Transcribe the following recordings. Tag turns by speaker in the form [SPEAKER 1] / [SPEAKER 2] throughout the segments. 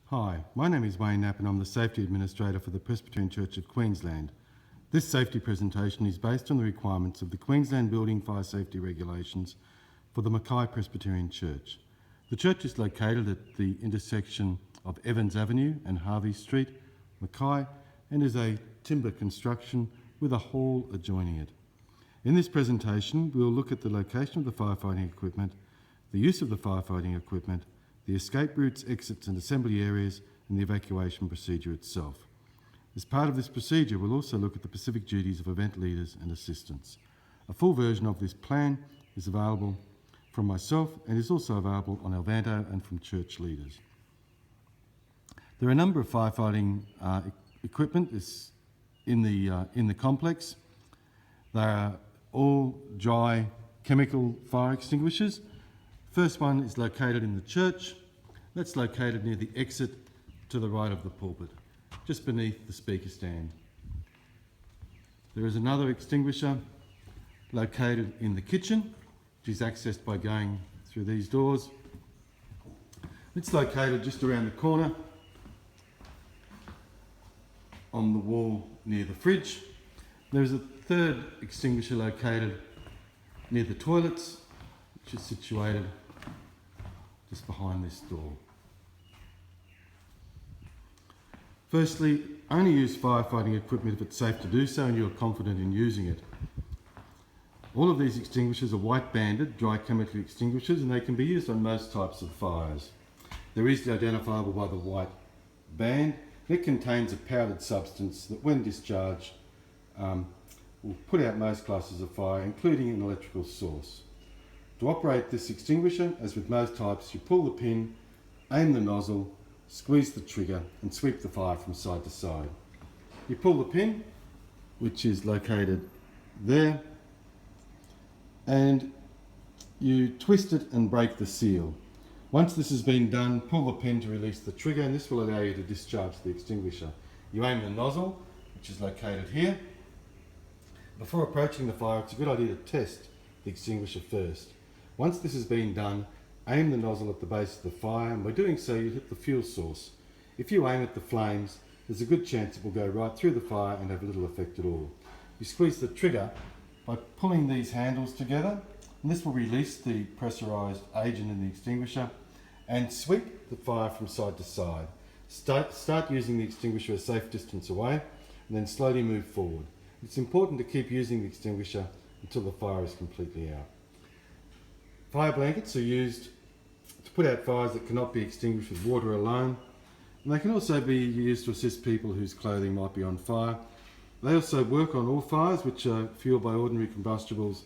[SPEAKER 1] Hi, my name is Wayne Knapp and I'm the Safety Administrator for the Presbyterian Church of Queensland. This safety presentation is based on the requirements of the Queensland Building Fire Safety Regulations for the Mackay Presbyterian Church. The church is located at the intersection of Evans Avenue and Harvey Street, Mackay, and is a timber construction with a hall adjoining it. In this presentation, we will look at the location of the firefighting equipment, the use of the firefighting equipment, the escape routes, exits and assembly areas, and the evacuation procedure itself. As part of this procedure, we'll also look at the specific duties of event leaders and assistants. A full version of this plan is available from myself and is also available on Alvanto and from church leaders. There are a number of firefighting equipment in the complex. They are all dry chemical fire extinguishers. First one is located in the church. That's located near the exit to the right of the pulpit, just beneath the speaker stand. There is another extinguisher located in the kitchen, which is accessed by going through these doors. It's located just around the corner on the wall near the fridge. There is a third extinguisher located near the toilets, which is situated just behind this door. Firstly, only use firefighting equipment if it's safe to do so and you're confident in using it. All of these extinguishers are white banded dry chemical extinguishers and they can be used on most types of fires. They're easily identifiable by the white band. It contains a powdered substance that when discharged will put out most classes of fire, including an electrical source. To operate this extinguisher, as with most types, you pull the pin, aim the nozzle, squeeze the trigger and sweep the fire from side to side. You pull the pin, which is located there, and you twist it and break the seal. Once this has been done, pull the pin to release the trigger and this will allow you to discharge the extinguisher. You aim the nozzle, which is located here. Before approaching the fire, it's a good idea to test the extinguisher first. Once this has been done, aim the nozzle at the base of the fire and by doing so you hit the fuel source. If you aim at the flames, there's a good chance it will go right through the fire and have little effect at all. You squeeze the trigger by pulling these handles together and this will release the pressurised agent in the extinguisher and sweep the fire from side to side. Start using the extinguisher a safe distance away and then slowly move forward. It's important to keep using the extinguisher until the fire is completely out. Fire blankets are used to put out fires that cannot be extinguished with water alone, and they can also be used to assist people whose clothing might be on fire. They also work on all fires which are fueled by ordinary combustibles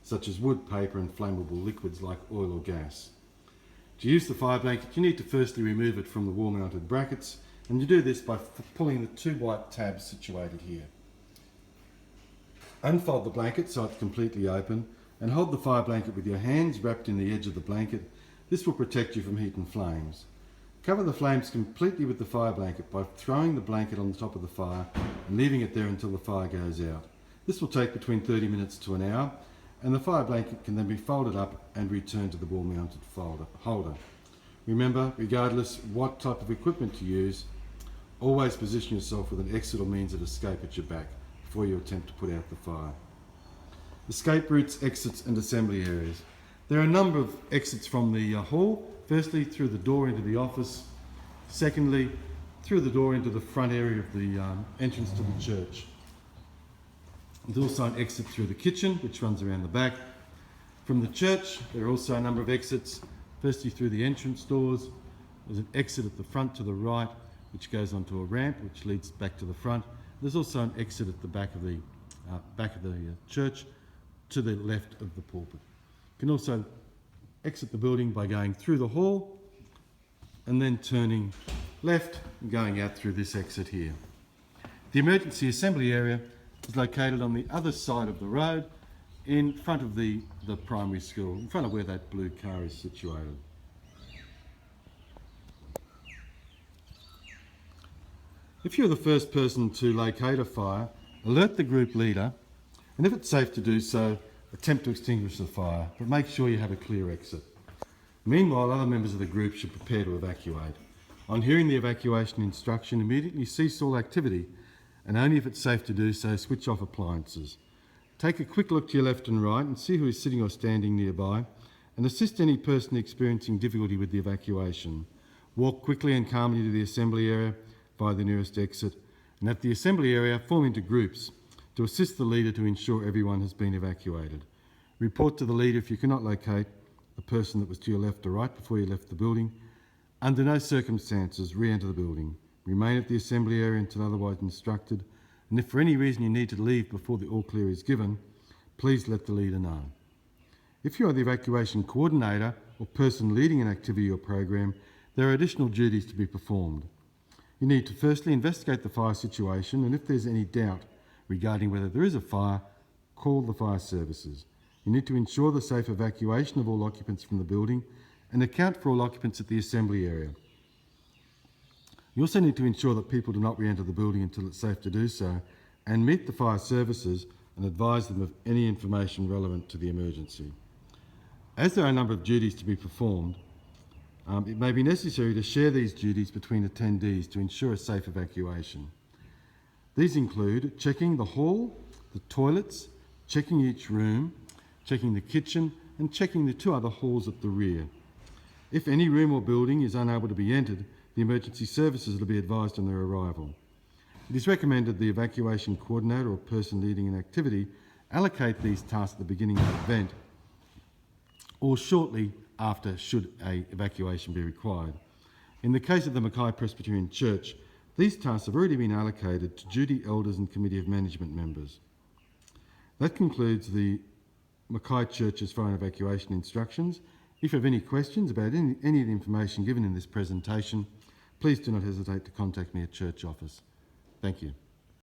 [SPEAKER 1] such as wood, paper and flammable liquids like oil or gas. To use the fire blanket you need to firstly remove it from the wall mounted brackets, and you do this by pulling the two white tabs situated here. Unfold the blanket so it's completely open and hold the fire blanket with your hands wrapped in the edge of the blanket. This will protect you from heat and flames. Cover the flames completely with the fire blanket by throwing the blanket on the top of the fire and leaving it there until the fire goes out. This will take between 30 minutes to an hour and the fire blanket can then be folded up and returned to the wall mounted holder. Remember, regardless what type of equipment you use, always position yourself with an exit or means of escape at your back before you attempt to put out the fire. Escape routes, exits and assembly areas. There are a number of exits from the hall. Firstly, through the door into the office. Secondly, through the door into the front area of the entrance to the church. There's also an exit through the kitchen, which runs around the back. From the church, there are also a number of exits. Firstly, through the entrance doors. There's an exit at the front to the right, which goes onto a ramp, which leads back to the front. There's also an exit at the back of the church, to the left of the pulpit. You can also exit the building by going through the hall and then turning left and going out through this exit here. The emergency assembly area is located on the other side of the road in front of the primary school, in front of where that blue car is situated. If you're the first person to locate a fire, alert the group leader and if it's safe to do so, attempt to extinguish the fire, but make sure you have a clear exit. Meanwhile, other members of the group should prepare to evacuate. On hearing the evacuation instruction, immediately cease all activity and only if it's safe to do so, switch off appliances. Take a quick look to your left and right and see who is sitting or standing nearby and assist any person experiencing difficulty with the evacuation. Walk quickly and calmly to the assembly area via the nearest exit, and at the assembly area form into groups to assist the leader to ensure everyone has been evacuated. Report to the leader if you cannot locate the person that was to your left or right before you left the building. Under no circumstances re-enter the building. Remain at the assembly area until otherwise instructed, and if for any reason you need to leave before the all clear is given, please let the leader know. If you are the evacuation coordinator or person leading an activity or program, there are additional duties to be performed. You need to firstly investigate the fire situation, and if there's any doubt regarding whether there is a fire, call the fire services. You need to ensure the safe evacuation of all occupants from the building and account for all occupants at the assembly area. You also need to ensure that people do not re-enter the building until it's safe to do so, and meet the fire services and advise them of any information relevant to the emergency. As there are a number of duties to be performed, it may be necessary to share these duties between attendees to ensure a safe evacuation. These include checking the hall, the toilets, checking each room, checking the kitchen, and checking the two other halls at the rear. If any room or building is unable to be entered, the emergency services will be advised on their arrival. It is recommended the evacuation coordinator or person leading an activity allocate these tasks at the beginning of the event or shortly after should an evacuation be required. In the case of the Mackay Presbyterian Church, these tasks have already been allocated to duty elders and committee of management members. That concludes the Mackay Church's fire and evacuation instructions. If you have any questions about any of the information given in this presentation, please do not hesitate to contact me at church office. Thank you.